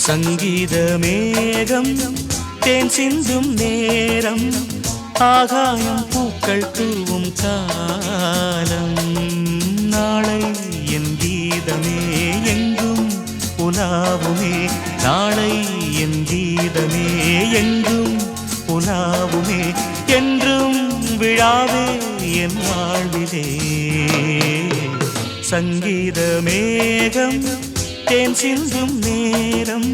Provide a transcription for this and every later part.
சங்கீத மேகம் தேன் சிந்தும் நேரம் ஆகாயம் பூக்கள் தூவும் காலம் நாளை என் கீதமே எங்கும் உலாவுமே நாளை என் கீதமே எங்கும் உலாவுமே என்றும் விழாவே என் வாழ்விலே சங்கீத மேகம் தேன் சிந்தும் நேரம்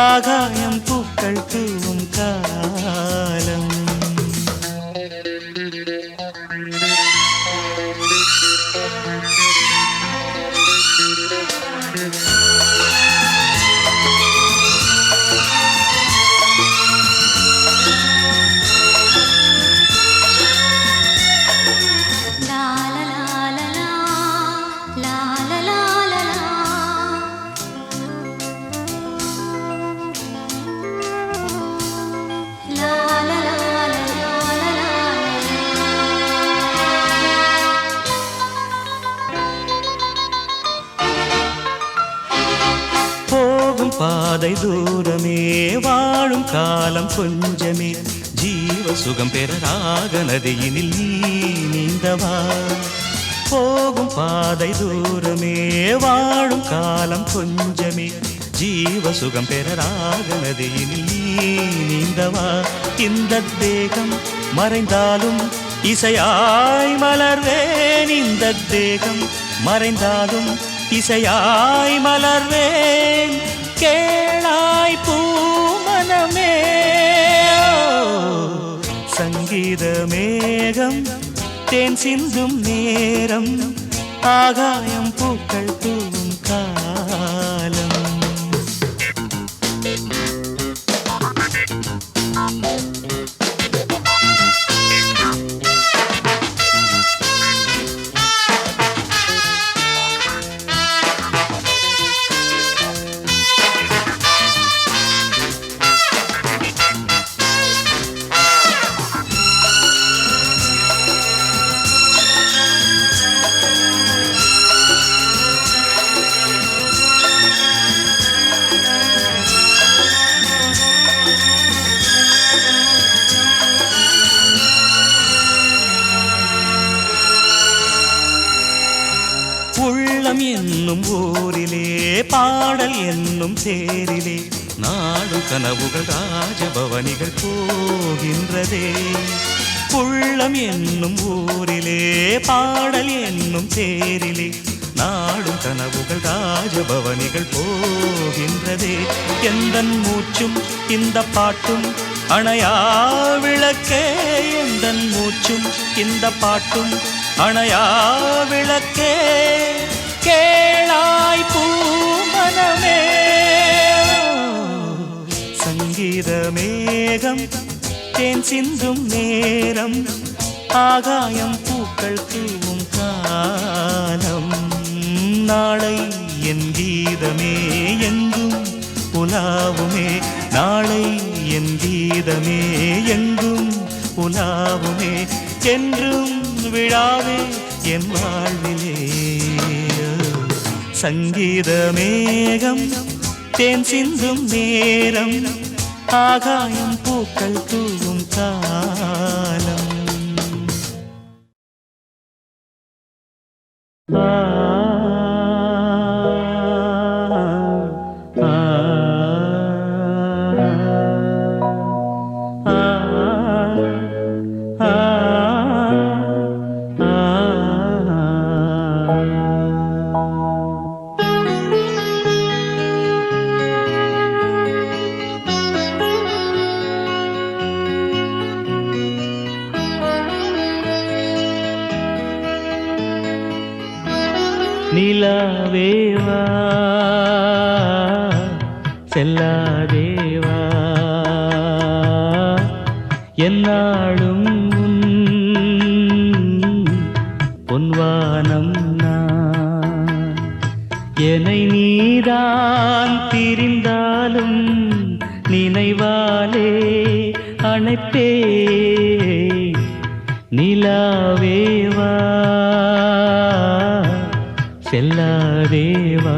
ஆகாயம் பூக்கள் தூவும் காலம் பாதை தூரமே வாழும் காலம் கொஞ்சமே ஜீவ சுகம் பெற ராக நதியினில் நீ நீந்தவா போகும் பாதை தூரமே வாழும் காலம் கொஞ்சமே ஜீவ சுகம் பெற ராக நதியினில் நீ நீந்தவா இந்த தேகம் மறைந்தாலும் இசையாய் மலர்வேன் இந்த தேகம் மறைந்தாலும் இசையாய் மலர்வேன் கேளாய் பூமனமே சங்கீத மேகம் தேன் சிந்தும் நேரம் ஆகாயம் பூக்கள் தூவும் காலம் உள்ளம் என்னும் ஊரிலே பாடல் என்னும் தேரிலே நாடு கனவுகள் ராஜபவனிகள் போகின்றதே உள்ளம் என்னும் ஊரிலே பாடல் என்னும் தேரிலே நாடும் கனவுகள் ராஜபவனிகள் போகின்றதே எந்தன் மூச்சும் இந்த பாட்டும் அணையா விளக்கே எந்தன் மூச்சும் இந்த பாட்டும் அணையா விளக்கே கேளாய் பூமனமே சங்கீத மேகம் தேன் சிந்தும் நேரம் ஆகாயம் பூக்கள் தூவும் காலம் நாளை என் கீதமே எங்கும் உலாவுமே நாளை என் கீதமே எங்கும் உலாவுமே என்றும் விழாவே என் வாழ்விலே சங்கீத மேகம் தேன் சிந்தும் நேரம் ஆகாயம் பூக்கள் தூவும் காலம் நிலாவேவா செல்லாதேவா என்னாலும் பொன்வானம் நான் என்னை நீதான் திரிந்தாலும் நினைவாலே அணைப்பே நிலாவேவா செல்லாதேவா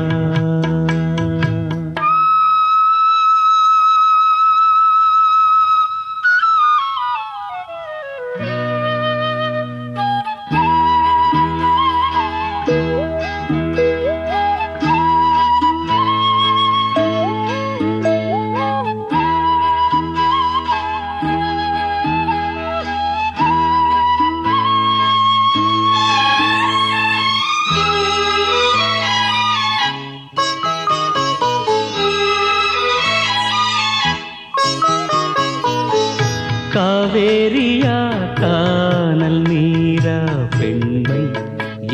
காவேரியா கானல் நீரா பெண்மை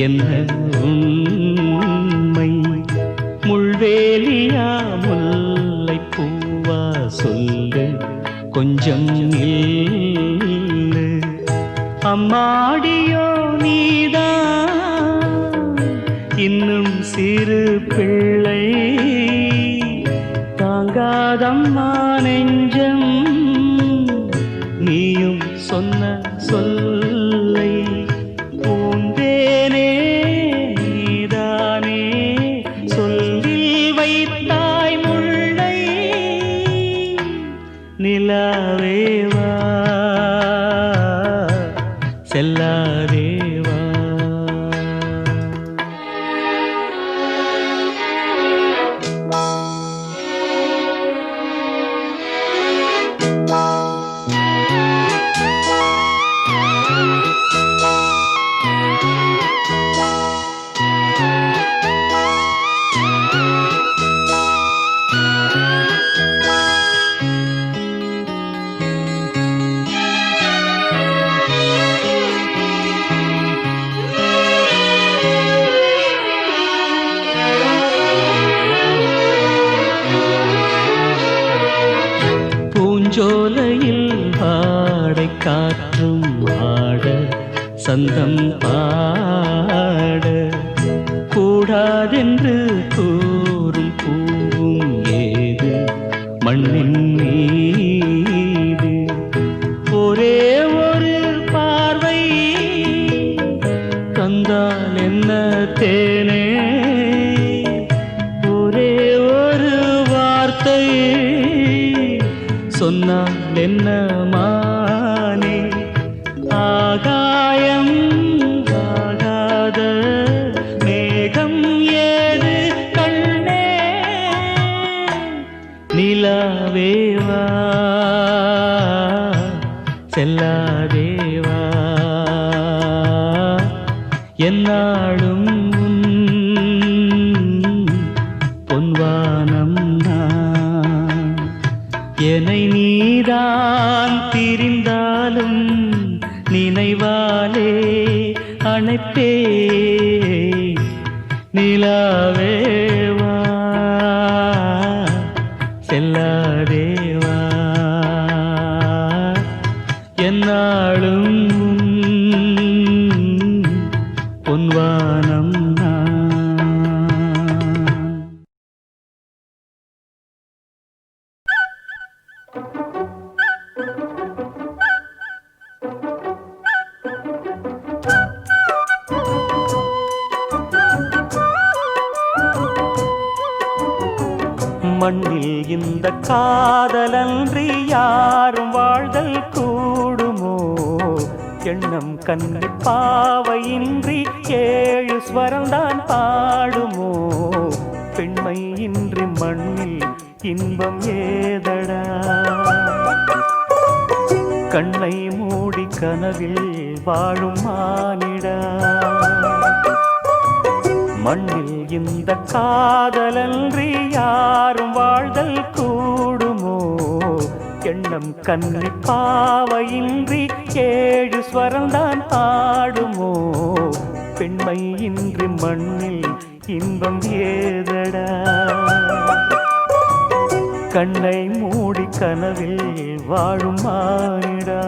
என்ன உண்மை முள்வேலியா முல்லை பூவா சொல்லு கொஞ்சம் நில்லு அம்மாடியோ நீதான் இன்னும் சிறு பிள்ளை தாங்காதம்மா நெஞ்சம் நீயும் சொன்ன சொல்லை பூந்தேனே நீதானே சொல்லில் வைத்தாய் முல்லை நிலாவேவா செல்லாதேவா பூஞ்சோலையில் பாடை காற்றும் ஆட சந்தம் பாட கூடாதென்று கூறும் பூவும் ஏது மண்ணின் மீது ஒரே ஒரு பார்வை தந்தால் என்ன தேனே ஒரே ஒரு வார்த்தை சொன்னால் என்ன மானே ஆகாயம் ஆகாத மேகம் ஏது கண்ணே நிலாவேவா செல்லாதேவா என்னாலும் பொன்வானம் நான் என்னை நீதான் திரிந்தாலும் நினைவாலே அணைப்பே நிலாவேவா செல்லாதேவா என்னாலும் பொன்வானம் நான் மண்ணில் இந்த காதலன்றி யாரும் வாழ்தல் கூடுமோ எண்ணம் கண்ணி பாவையின்றி ஏழு ஸ்வரம்தான் பாடுமோ பெண்மை இன்றி மண்ணில் இன்பம் ஏதடா கண்ணை மூடி கனவில் வாழும் மானிடா மண்ணில் இந்த காதலன்றி யாரும் வாழ்தல் கூடுமோ எண்ணம் கண்ணி பாவையின்றி ஏழு ஸ்வரம்தான் ஆடுமோ பெண்மை இன்றி மண்ணில் இன்பம் ஏதடா கண்ணை மூடி கனவில் வாழும் மானிடா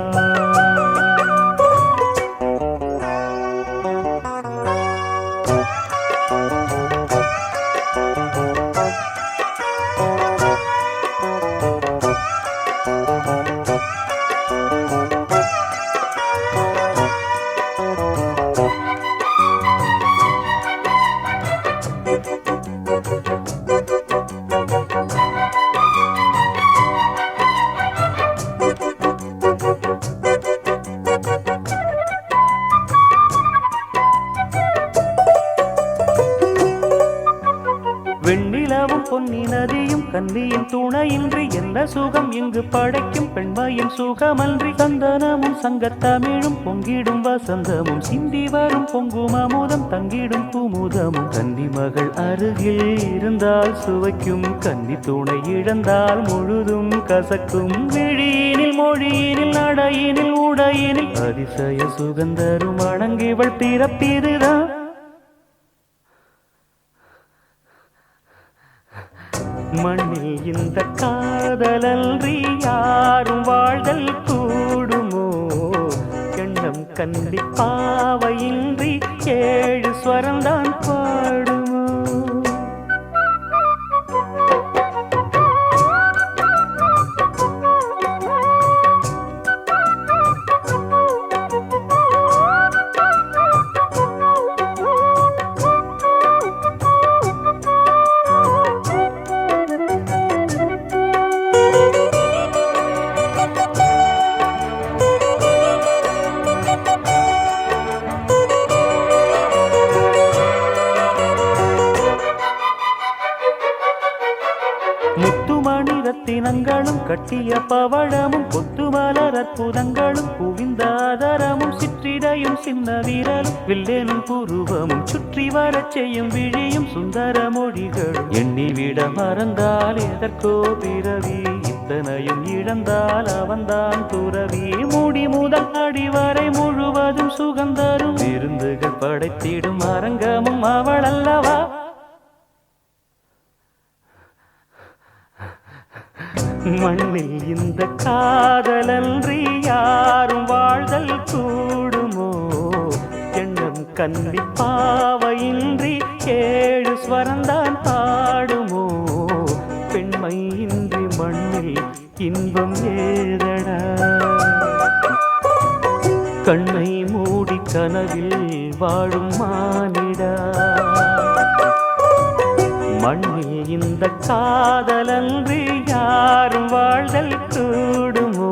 வெண்ணிலவும் பொன்னி நதியும் கன்னியின் துணையின்றி என்ன சுகம் இங்கு படைக்கும் பெண்மையின் சுகமன்றி சந்தனமும் சங்கத்தமிழும் பொங்கிடும் வசந்தமும் சிந்தி வரும் பொங்கும் அமுதம் தங்கிடும் குமுதமும் கன்னி மகள் அருகில் இருந்தால் சுவைக்கும் கன்னி துணை இழந்தால் முழுதும் கசக்கும் விழியினில் மொழியினில் நடையினில் உடையினில் அதிசய சுகந்தரும் அணங்கிவள் பிறப்பிதுதான். மண்ணில் இந்த காதலன்றி யாரும் வாழ்தல் கூடுமோ? எண்ணம் கண்டி பாவையின்றி 7 ஸ்வரம்தான் பாடுமோ? முத்துமணி ரத்தினங்களும் கட்டிய பவழமும் கொத்துமலர் அற்புதங்களும் குவிந்த ஆதரமும் சிற்றிடையும் சின்ன வீரலும் வில்லேனும் புருவமும் சுற்றி வரச் செய்யும் விழியும் சுந்தர மொழிகளும் எண்ணிவிட மறந்தால் எதற்கோ பிறவி இத்தனையும் இழந்தால் அவன்தான் துறவி. மூடி முதல் அடிவரை முழுவதும் சுகந்தரும் விருந்துகள் படைத்திடும் அரங்கமும் அவள் அல்லவா? மண்ணில் இந்த காதலன்றி யாரும் வாழ்தல் கூடுமோ? எண்ணம் கண்ணி பாவையின்றி 7 ஸ்வரந்தான் பாடுமோ? பெண்மை இன்றி மண்ணில் இன்பம் ஏதடா? கண்ணை மூடி கனவில் வாழும் மானிடா. மண்ணில் இந்த காதலன்றி யாரும் வாழ்தல் கூடுமோ?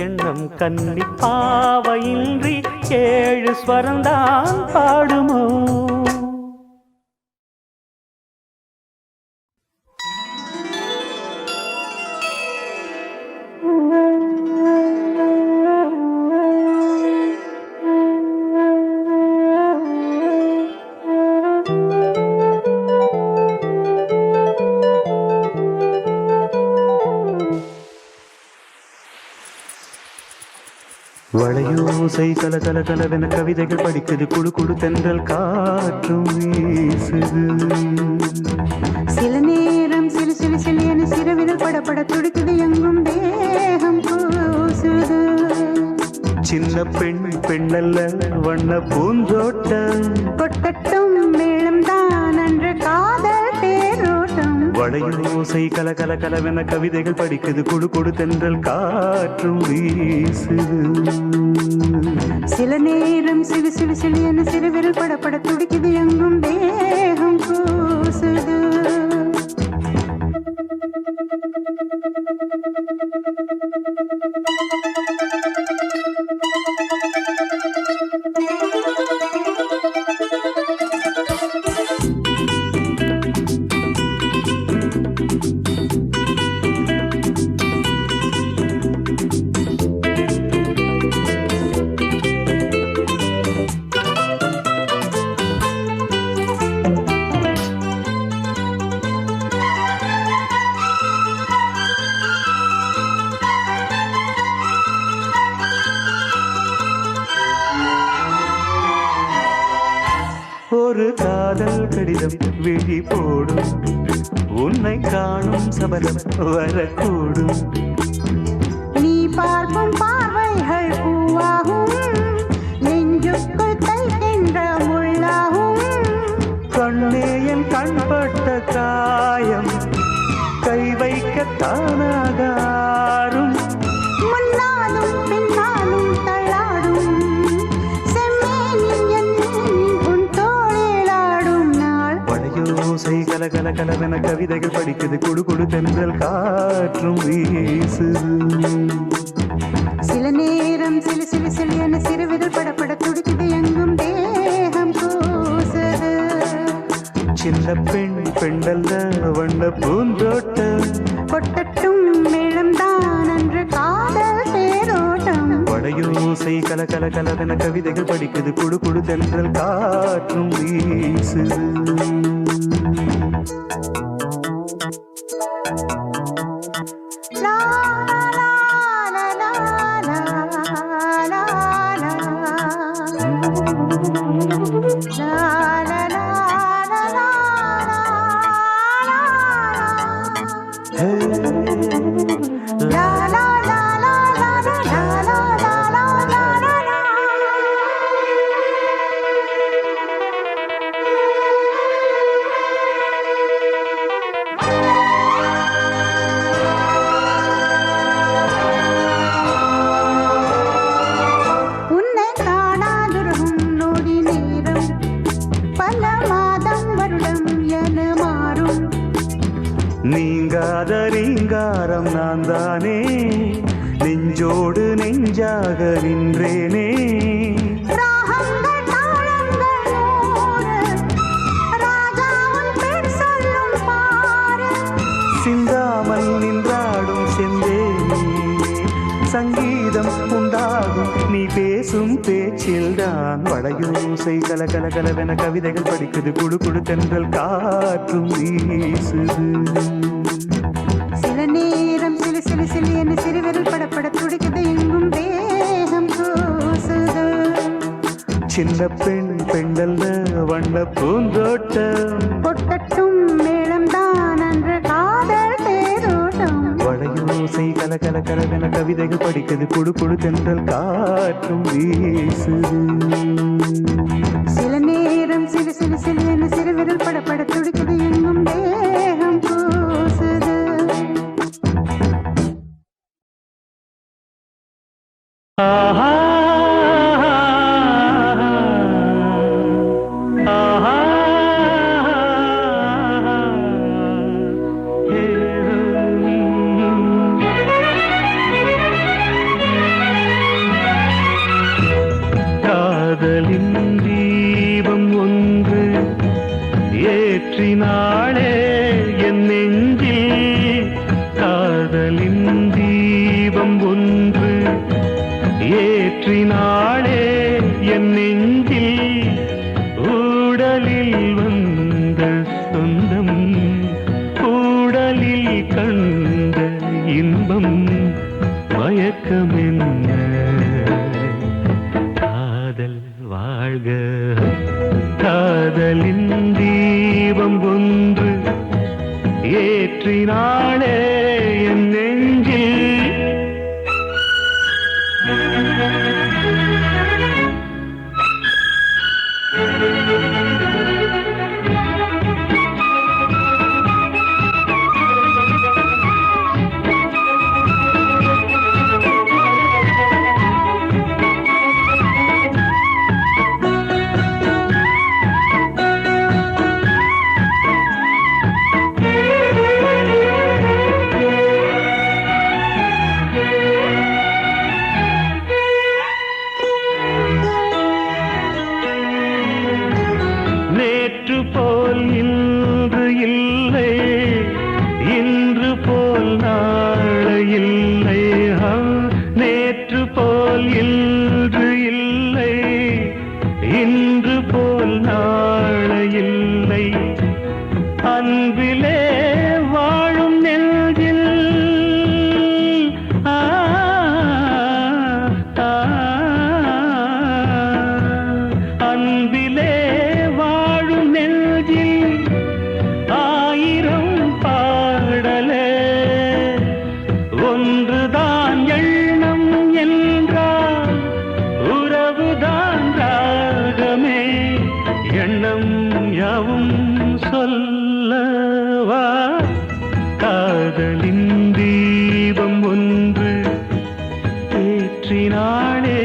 எண்ணம் கண்ணி பாவையின்றி 7 ஸ்வரந்தான் பாடுமோ? வளையோசை கல கல கலவென கவிதைகள் படிக்குது, குழு குழு தென்றல் காற்றும் வீசுது. சில நேரம் சிறு சிறு சிலியன சிறுவிரல் படப்பட துடிக்குது, எங்கும் தேகம் கூசுது. சின்ன பெண் பெண்ணல்ல வண்ண பூந்தோட்டம், கொட்டட்டும் மேளம் தான் அன்று காதல் தேரோட்டம். வளையோசை கல கல கலவென கவிதைகள் படிக்குது, குழு குழு தென்றல் காற்றும் வீசுது. சில நேரம் சிறு சிறு சிலியன சிறுவிரல் படப்பட துடிக்குது, எங்கும் தேகம் கூசுது. ஒரு காதல் கடிதம் விழி போடும், உன்னை காணும் சபலம் வரக்கூடும். நீ பார்க்கும் பார்வைகள் பூவாகும், நெஞ்சுக்குள் தைக்கின்ற முள்ளாகும். கண்ணே என் கண்பட்ட காயம் கை வைக்க தானாகாரும். முன்னாலும் பின்னாலும் தள்ளாடும் செம்மேனி என் உன் தோளிலாடும் நாள். வளையோசை கல கல கலவென கவிதைகள் படிக்குது, குழு குழு தென்றல் காற்றும் வீசுது. சில நேரம் சிலு சிலு சிலியன சிறுவிரல் படப்பட துடிக்குது, எங்கும் தேகம் கூசுது. சின்ன பெண் பெண்ணல்ல வண்ண பூந்தோட்டம், கொட்டட்டும் மேளம் தான் அன்று காதல் தேரோட்டம். வளையோசை கல கல கலவென கவிதைகள் படிக்குது, குழு குழு தென்றல் காற்றும் வீசுது. லா லா நீங்காத ரீங்காரம் நான் தானே நெஞ்சோடு நெஞ்சாக நின்றேனே ராகங்கள் தாளங்கள் நூறு, ராஜா உன் பேர் சொல்லும் பாரு. சிந்தாமல் நின்றாடும் செந்தேனே சங்கீதம் உண்டாகும் நீ பேசும் பேச்சில்தான் வளையோசை கல கல கலவென கவிதைகள் படிக்குது குடு குடு தென்றல் காற்றும் வீசுது சில நேரம் சிலு சிலு சிலு என்று சிறுவிரல் படப்பட துடிக்குது எங்கும் தேகம் கூசுது. சின்ன பெண் பெண்டல்ல வண்ண பூந்தோட்டம் பொட்டட்டும் மேளம்தான் அன்று காதல் தேரோட்டம். வளையோசை கல கல கலவென கவிதைகள் படிக்குது குடு குடு தென்றல் காற்றும் வீசுது சில நேரம் சிலு சிலு சிலு என்று சிறுவிரல் படப்பட துடிக்குது எங்கும் தேகம் கூசுது. ஆஹா ஆஹா காதலின் தீபம் ஒன்று ஏற்றினாளே என் நெஞ்சில் காதலின் தீபம் ஒன்று ஏற்றினாளே என் நெஞ்சில் ஊடலில் வந்த சொந்தம் ஊடலில் கண்ட இன்பம் மயக்கமென்ன காதல் வாழ்க காதலின் தீபம் ஒன்று ஏற்றினாளே என் நெஞ்சில் நேற்று போல் இன்று இல்லை இன்று போல் நாளை இல்லை நேற்று போல் இன்று இல்லை இன்று போல் நாளை இல்லை அன்பிலே வாழும் நெஞ்சில் அன்பிலே வாழும் நெஞ்சில் ஆயிரம் பாடலே ஒன்றுதான் எண்ணம் என்றால் உறவுதான் ராகமே எண்ணம் யாவும் சொல்லவா காதலின் தீபம் ஒன்று ஏற்றினாளே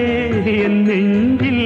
என் நெஞ்சில்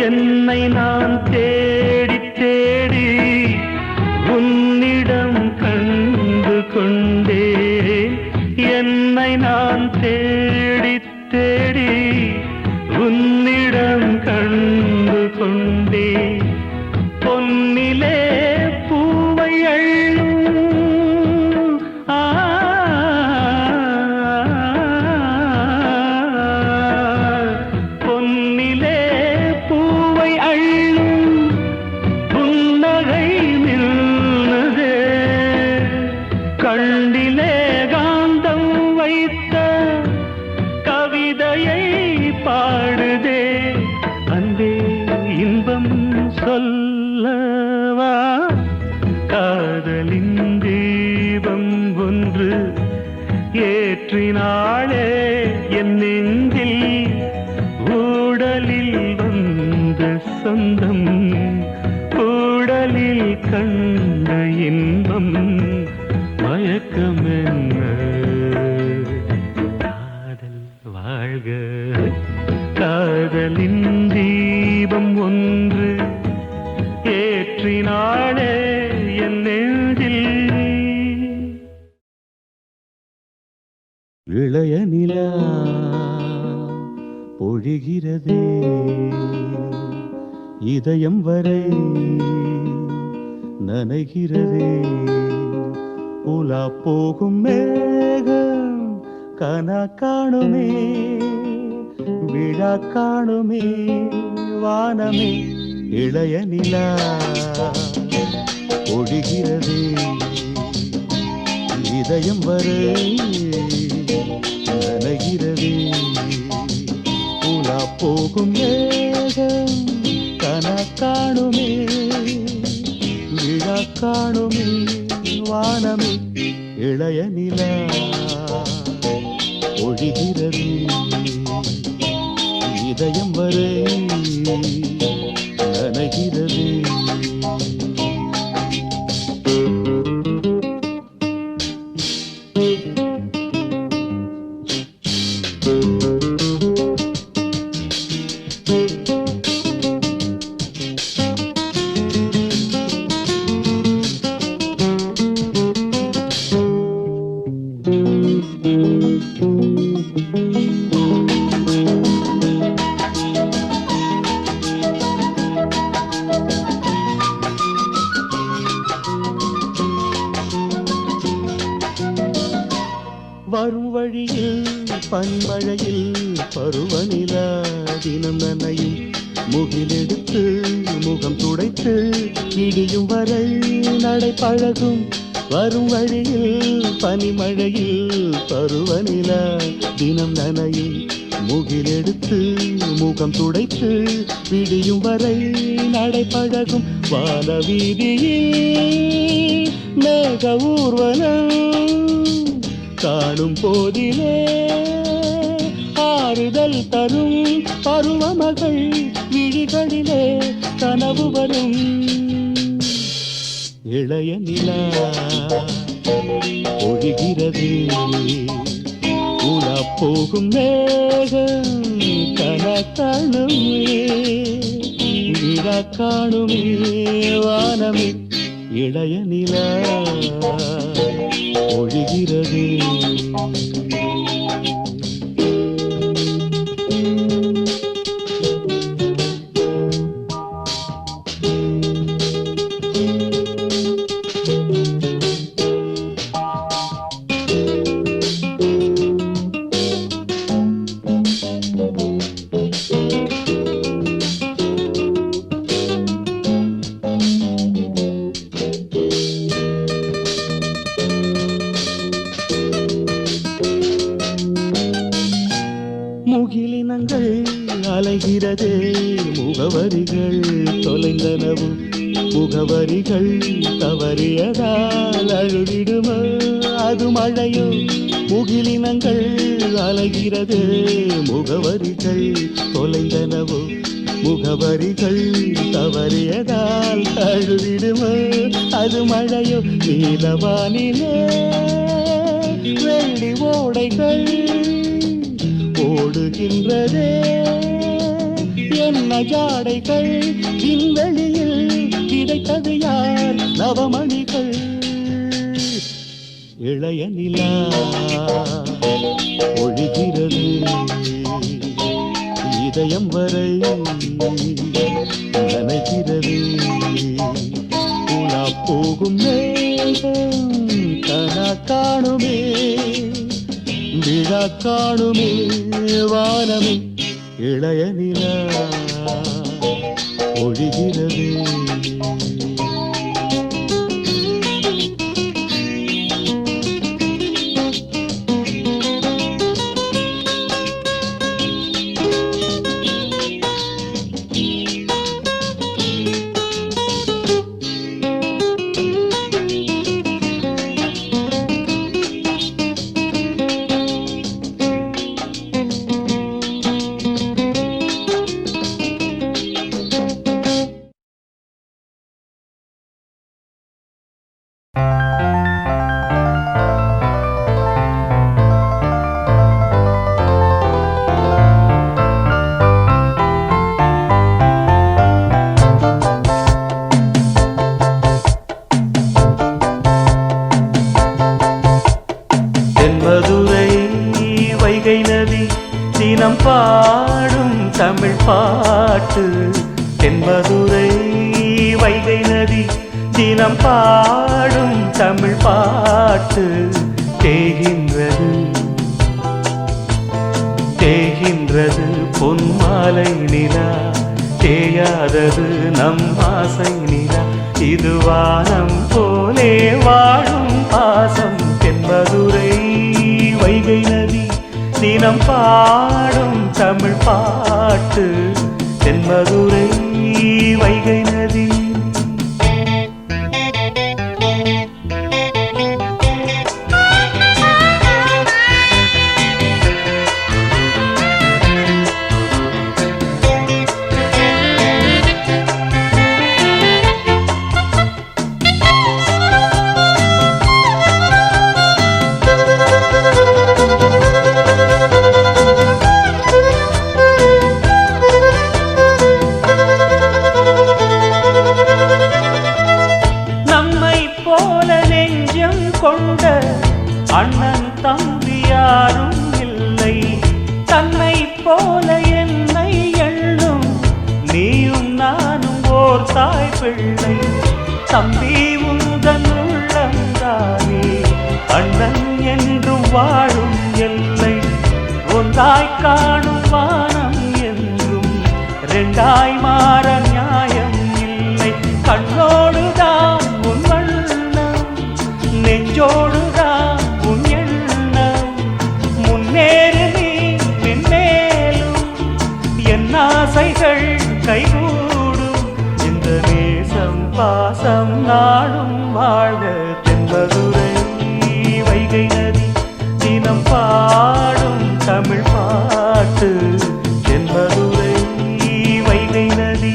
என்னை நான் தேடி தேடி உன்னிடம் கண்டு கொண்டே என்னை நான் தேடி தேடி உன்னிடம் கண்டு கொண்டே பொன்னிலே பூவை அள்ளும் பொன்னிலே பூவை அள்ளும் புன்னகை நின்றதே கண்டிலே காந்தம் வைத்த ஏற்றினாளே என் நெஞ்சில் ஊடலில் வந்த சொந்தம் ஊடலில் கண்ட இன்பம் மயக்கம் என்ன காதல் வாழ்க காதலின் தீபம் ஒன்று ஏற்றினாளே என் நெஞ்சில் இளைய நிலா பொழிகிறதே இதயம் வரை நனைகிறதே உலா போகும் மேகம் கனா காணுமே விழா காணுமே வானமே இளைய நிலா பொழிகிறதே இதயம் வரை நனைகிறதே உலா போகும் மேகம் கனா காணுமே விழா காணுமே வானமே இளைய நிலா ஒழிகிறது இதயம் வரை நனைகிறது வரும் வழியில் பன்மழையில் பருவநிலா தினம் நனையும் முகிலெடுத்து முகம் துடைத்து இடியும் வரை நடை பழகும் வரும் வழியில் பனிமழையில் பருவநிலா தினம் நனையும் முகிலெடுத்து முகம் துடைத்து விடியும் வரை நடை பழகும் வான வீதியில் மேக ஊர்வலம் காணும் போதிலே ஆறுதல் தரும் பருவமகள் விழிகளிலே கனவு வரும் இளைய நிலா ஒழிகிறது உலா போகும் மேகம் கனா காணுமே விழா காணுமே வானமே இளைய நிலா ஒழிகிறது முகிலினங்கள் அலைகிறதே முகவரிகள் தொலைந்தனவும் முகவரிகள் தவறியதால் அழுதிடுமோ அது மழையோ முகிலினங்கள் அலைகிறதே முகவரிகள் தொலைந்தனவோ முகவரிகள் தவறியதால் அழுதிடுமோ அது மழையோ நீலவானிலே வெள்ளி ஓடைகள் ஓடுகின்றதே என்ன ஜாடைகள் விண்வெளியில் கிடைத்தது யார் நவமணிகள் இளைய நிலா ஒழிகிறது இதயம் வரை நனைகிறது உலா போகும் மேகம் கனா காணுமே விழா காணுமே வானமே இளைய நிலா ஒழிகிறது வைகை நதி தினம் பாடும் தமிழ் பாட்டு தென்மதுரை வைகை நதி தினம் பாடும் தமிழ் பாட்டு தேகின்றது தேகின்றது பொன்மாலை நிலா தேயாதது நம் ஆசை நிலா இது வானம் போலே வாழும் பாசம் தென்மதுரை வைகை நதி தினம் பாடும் தமிழ் பாட்டு தென்மதுரை வைகை நதி கொண்ட அண்ணன் தம்பி யாரும் இல்லை தன்னை போல என்னை எண்ணும் நீயும் நானும் ஓர் தாய் பிள்ளை தம்பி உந்தன் உள்ளந்தானே அண்ணன் என்றும் வாழும் எல்லை ஒன்றாய் காணும் வானம் என்றும் ரெண்டாய் மாற நியாயம் இல்லை கண்ணோடுதான் உன் நெஞ்சோடுதான் உன் எண்ணம் முன்னேறு நீ மென்மேலும் என் ஆசைகள் கைகூடும் இந்த நேசம் பாசம் நாடும் வாழ்க தென்மதுரை வைகை நதி தினம் பாடும் தமிழ் பாட்டு தென்மதுரை வைகை நதி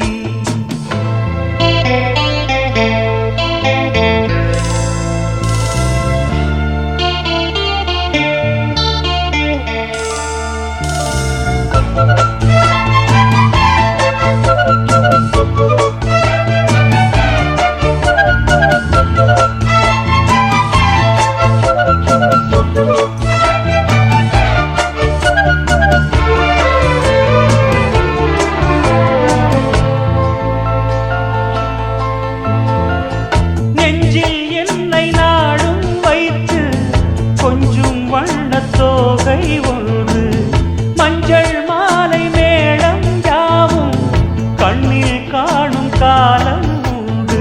மஞ்சள் மாலை மேளம் யாவும் கண்ணில் காணும் காலம் உண்டு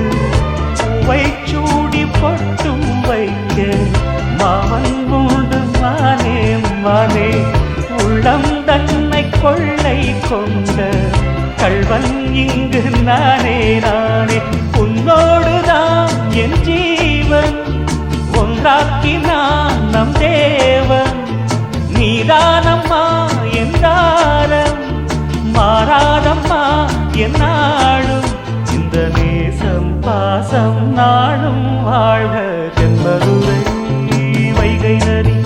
பூவை சூடி பொட்டும் வைக்க மாமன் உண்டு மானே மானே உள்ளம் தன்னை கொள்ளை கொண்ட கள்வன் இங்கு நானே நானே உன்னோடுதான் என் ஜீவன் ஒன்றாக்கினான் நம் தேவன் நீதானம்மா என்றாரம் மாறாதம்மா என்னாலும் இந்த நேசம் பாசம் நாளும் வாழ்க தென்மதுரை வைகை நதி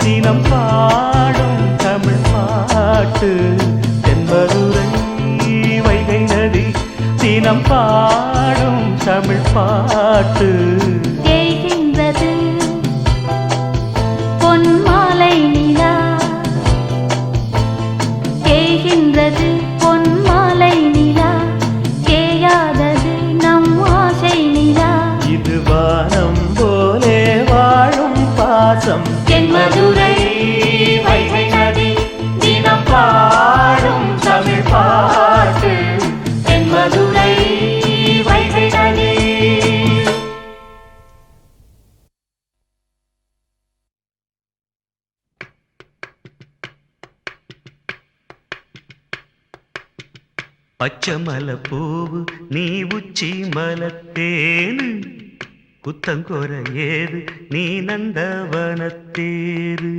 தினம் பாடும் தமிழ் பாட்டு தென்மதுரை வைகை நதி தினம் பாடும் தமிழ் பாட்டு தேய்கின்றது பொன்மாலை நிலா தேய்கின்றது பொன்மாலை நிலா தேயாதது நம் ஆசை நிலா இது வானம் போலே வாழும் பாசம் தென்மதுரை வைகை நதி தினம் பாடும் தமிழ் பாட்டு தென்மதுரை வைகை நதி பச்சமல பூவு நீ உச்சி மலத்தேனு குத்தங்கொர ஏது நீ நந்தவனத்தேரு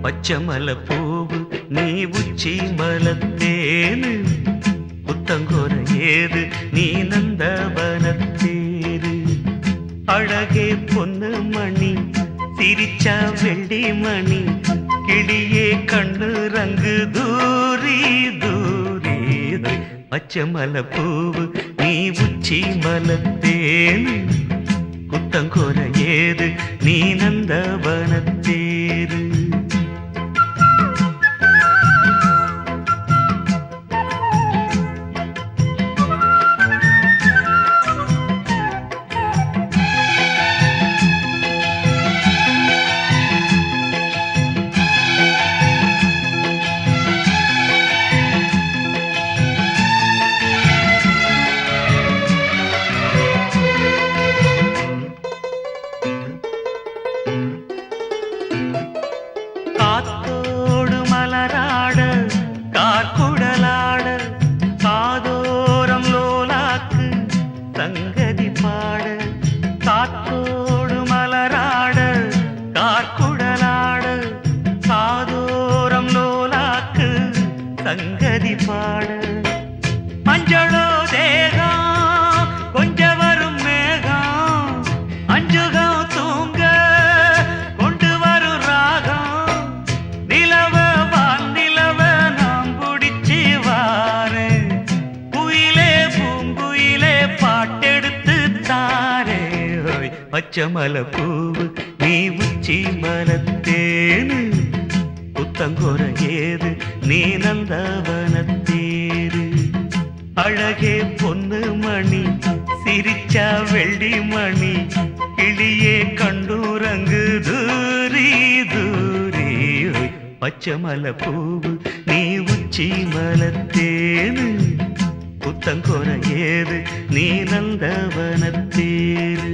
பச்சமல பூவு நீ உச்சி மலத்தேனு புத்தங்கோர ஏது நீ நந்தவனத்தேரு அழகே பொன்னு மணி சிரிச்சா வெள்ளி மணி கிளியே கண்ணு ரங்கு தூரி தூரி பச்சைமலை பூவு நீ உச்சி மலத்தேனு குத்தங்கோர ஏது நீ நந்தவனத்தேரு காத்தோடு மலராட கார்குடலாட காதோரம் லோலாக்கு சங்கதி பாட காத்தோடு மலராட கார்குடலாட காதோரம் லோலாக்கு சங்கதி பாட மஞ்சளோ தேகம் கொஞ்ச வரும் மேகம் அஞ்சுகம் தூங்க கொண்டு வரும் ராகம் நிலவ வானிலவ நாம் பிடிச்சி வாரு குயிலே பூங்குயிலே பாட்டெடுத்து தாரே பச்சைமலை பூவு நீ உச்சி மலத்தேனு புத்தங்கோர ஏது நீ நந்தவனத்தேரு அழகே பொண்ணு மணி சிரிச்சா வெள்ளி மணி கிளியே கண்டூரங்கு தூரி தூரி பச்சைமலை பூவு நீ உச்சி மலத்தேனு புத்தங்கோர ஏது நீ நந்தவனத்தேரு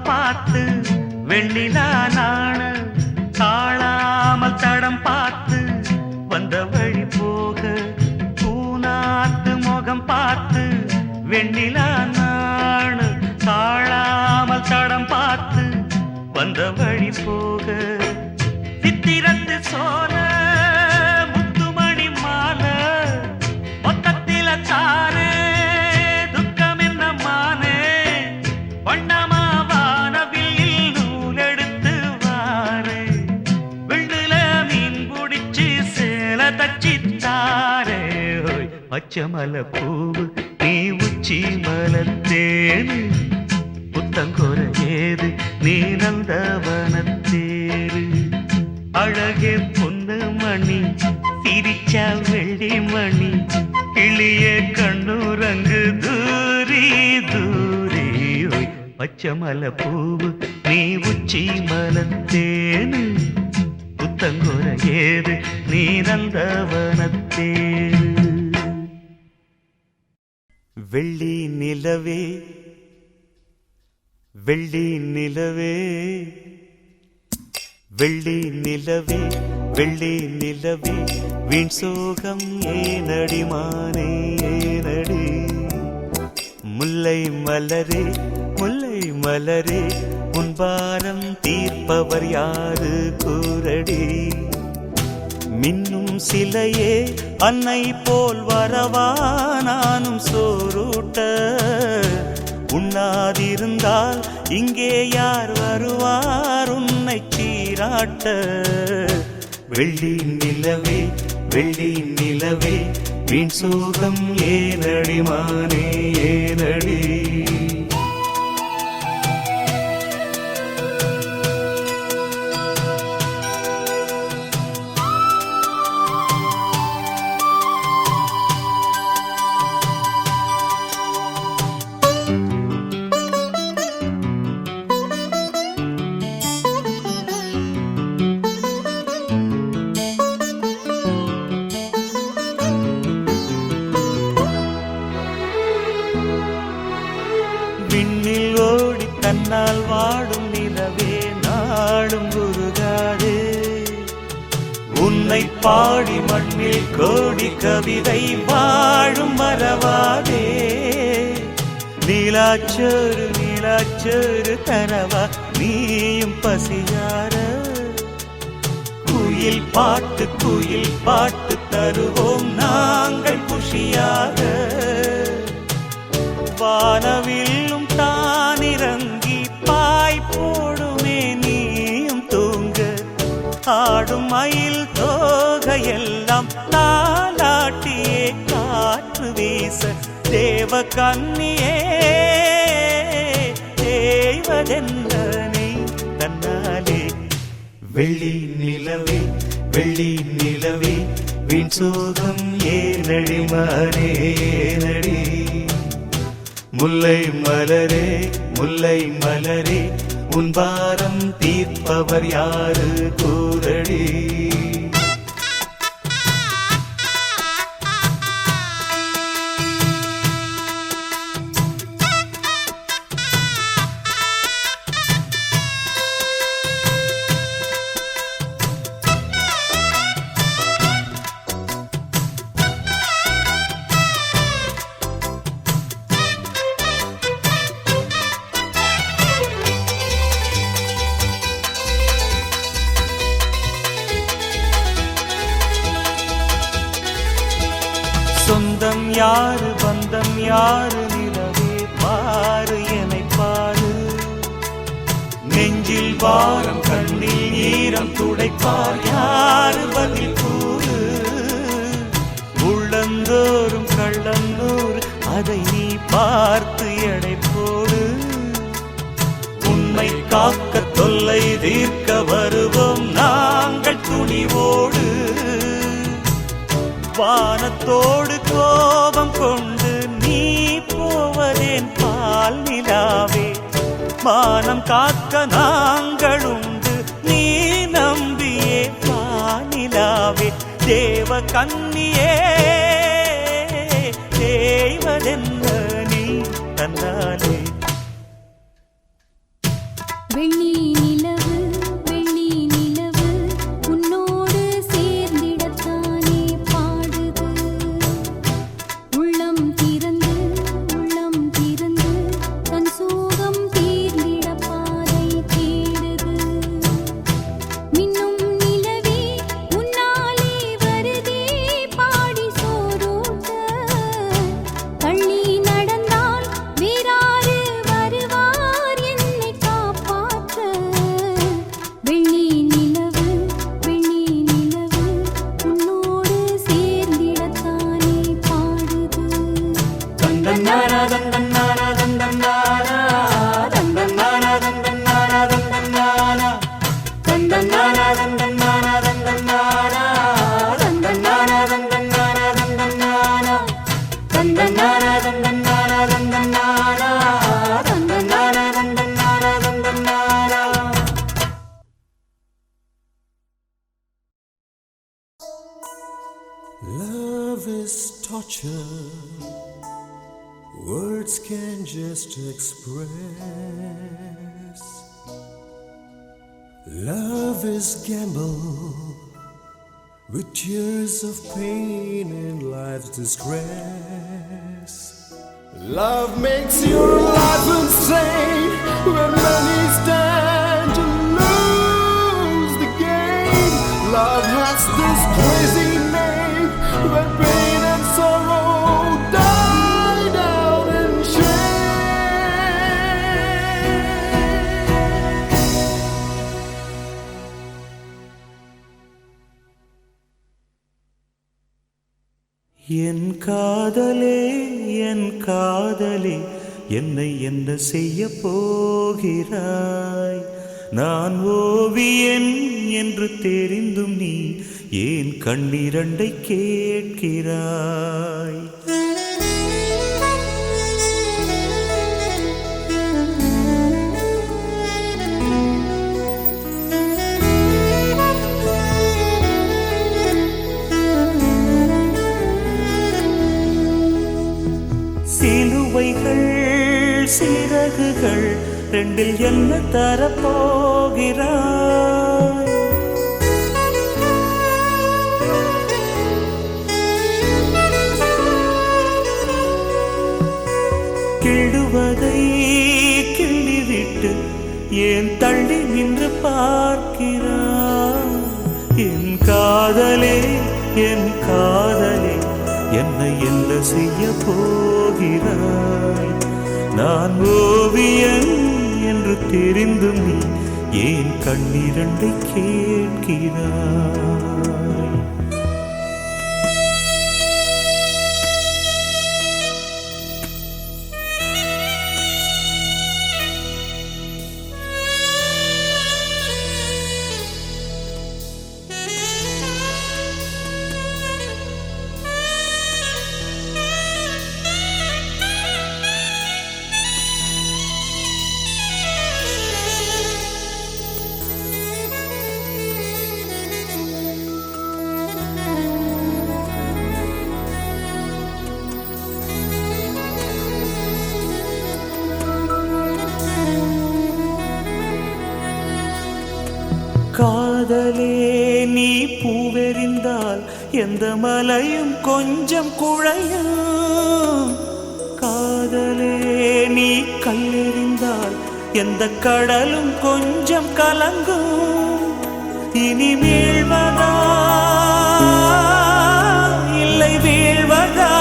பார்த்து வெண்ணிலா நாண தாழாமல் தடம் பார்த்து வந்த வழி போக பூநாத்து முகம் பார்த்து வெண்ணிலா நாண தாழாமல் தடம் பார்த்து வந்த வழி போக சித்திரத்து சோல முத்துமணி மாலை மொத்தத்தில தாரே துக்கம் என்ன மானே வண்ணமா பச்சைமலை பூவு நீ உச்சி மலத்தேனு புத்தங்கோர ஏது நீ நந்தவனத்தேரு அழகே பொண்ணு மணி சிரிச்சா வெள்ளி மணி கிளியே கண்ணூரங்கு தூரி தூரி பச்சைமலை பூவு நீ உச்சி மலத்தேனு புத்தங்கோர ஏது நீ நந்தவனத்தேரு வெள்ளி நிலவே வெள்ளி நிலவே வெள்ளி நிலவே வெள்ளி நிலவே வீண் சோகம் ஏனடி மானே ஏனடி முல்லை மலரே முல்லை மலரே உன்பாரம் தீர்ப்பவர் யாரு கூரடி மின்னும் சிலையே அன்னை போல் வரவா நானும் சோறுட்ட உண்ணாதிருந்தால் இங்கே யார் வருவார் உன்னை சீராட்ட வெள்ளி நிலவே வெள்ளி நிலவே வீண் சோகம் ஏனடி மானே ஏனடி தன்னால் வாடும் நிலவே நாடும் உருகாதே உன் உன்னை பாடி மண்ணில் கோடி கவிதை வாழும் மறவாதே. நீலாச்சோறு நீலாச்சோறு தரவா நீயும் பசியார. குயில் பாட்டு தருவோம் நாங்கள் குஷியாக. வானவில்லும் தானிறங்கி பாய் போடுமே நீயும் தூங்க. ஆடும் மயில் தோகையெல்லாம் தாலாட்டியே காற்று வீச. தேவ கன்னியே தேவதென்ன நீ தன்னாலே. வெள்ளி நிலவே வெள்ளி நிலவே வீண் சோகம் ஏனடி மாறே நடி. முல்லை மலரே முல்லை மலரே உன் பாரம் தீர்ப்பவர் யாரு கூறடி. சொந்தம் யாரு பந்தம் யாரு நிலவே பாரு என்னை பாரு. நெஞ்சில் பாரம் கண்ணில் ஈரம் துடைப்பார் யாரு பதில் கூறு. உள்ளந்தோறும் கள்ளந்தோறு அதை நீ பார்த்து எடை போடு. உண்மை காக்க தொல்லை தீர்க்க வருவோம் நாங்கள் துணிவோடு. வானத்தோடு கோபம் கொண்டு நீ போவதேன் பால் நிலாவே. மானம் காக்க நாங்கள் உண்டு நீ நம்பியே வானிலாவே. தேவ கன்னியே தேவதென்ன நீ தன்னாலே. வெள்ளி நிலவு வெள்ளி நிலவு உன்னோடு சேர்ந்திடத்தானே பாடுது. உள்ளம் திறந்து தன் சோகம் தீர்ந்திட பாதை தேடுது. மின்னும் நிலவே உன்னாலே வருதே பாடி சோரோட்ட. தள்ளி நடந்தால் வேறாரு வருவார் என்னை காப்பாற்ற. வெள்ளி நிலவு உன்னோடு சேர்ந்திடத்தானே பாடுது. தந்தன்னாரா தந்தன்னாரா தந்தன்னாரா தந்தன்னாரா தந்தன்னாரா தந்தன்னாரா தந்தன்னாரா தந்தன்னாரா தந்தன்னாரா தந்தன்னாரா தந்தன்னாரா தந்தன்னாரா தந்தன்னாரா தந்தன்னாரா தந்தன்னாரா தந்தன்னாரா தந்தன்னாரா தந்தன்னாரா. Love is torture, words can just express. Love is gamble with tears of pain and life's disgrace. Love makes your life insane when many stand to lose the game. Love has this crazy name where pain and sorrow die down in shame. என் காதலே என் காதலே என்னை என்ன செய்ய போகிறாய். நான் ஓவியன் என்று தெரிந்தும் நீ ஏன் கண்ணிரண்டை கேட்கிறாய். சிலுவைகள் சிறகுகள் ரெண்டில் என்ன தரப்போகிறாய். கிள்ளுவதை கிள்ளிவிட்டு ஏன் தள்ளி நின்று பார்க்கிறாய்? என் காதலே என் காதலே என்னை என்ன செய்ய போகிறாய்? நான் ஓவியன் என்று தெரிந்தும் நீ ஏன் கண்ணிரண்டை கேட்கிறாய்? காதலே நீ பூவெறிந்தால் எந்த மலையும் கொஞ்சம் குழையும். காதலே நீ கல்லெறிந்தால் எந்த கடலும் கொஞ்சம் கலங்கும். இனி வீழ்வதா இல்லை வீழ்வதா,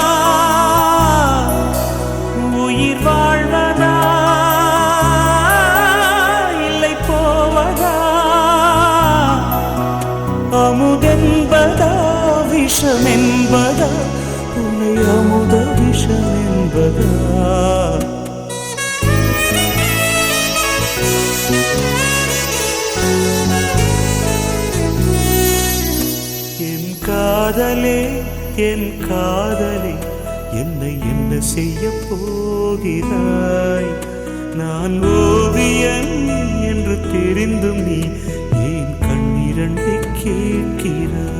உயிர் வாழ்வதா இல்லை போவதா, அமுதென்பதா விஷமென்பதா, உன்னை அமுத விஷமென்பதா? என் காதலே என் காதலே என்னை என்ன செய்ய போகிறாய்? நான் ஓவியன் என்று தெரிந்தும் நீ ஏன் கண்ணிரண்டை கேட்கிறாய்?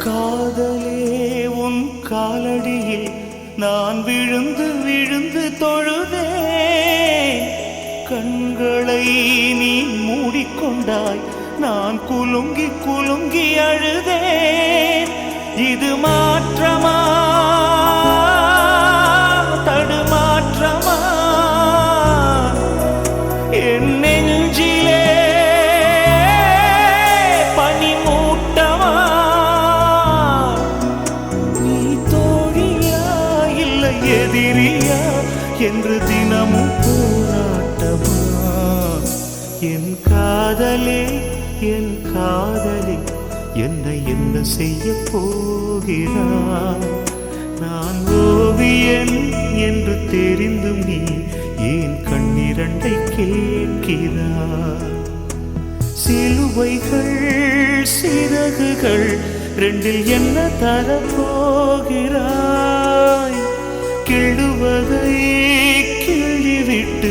காதலே உன் காலடியில் நான் விழுந்து விழுந்து தொழுதே. கண்களை நீ மூடிக்கொண்டாய், நான் குலுங்கி குலுங்கி அழுதேன். இது மாற்றமா தடுமாற்றமா? என் நெஞ்சிலே எதிரியா என்று தினமும் போராட்டமா? என் காதலே என் காதலே என்னை என்ன செய்ய போகிறாய்? நான் ஓவியன் என்று தெரிந்தும் நீ ஏன் கண்ணிரண்டை கேட்கிறாய்? சிலுவைகள் சிறகுகள் ரெண்டில் என்ன தரப்போகிறாய்? கிள்ளுவதை கிள்ளிவிட்டு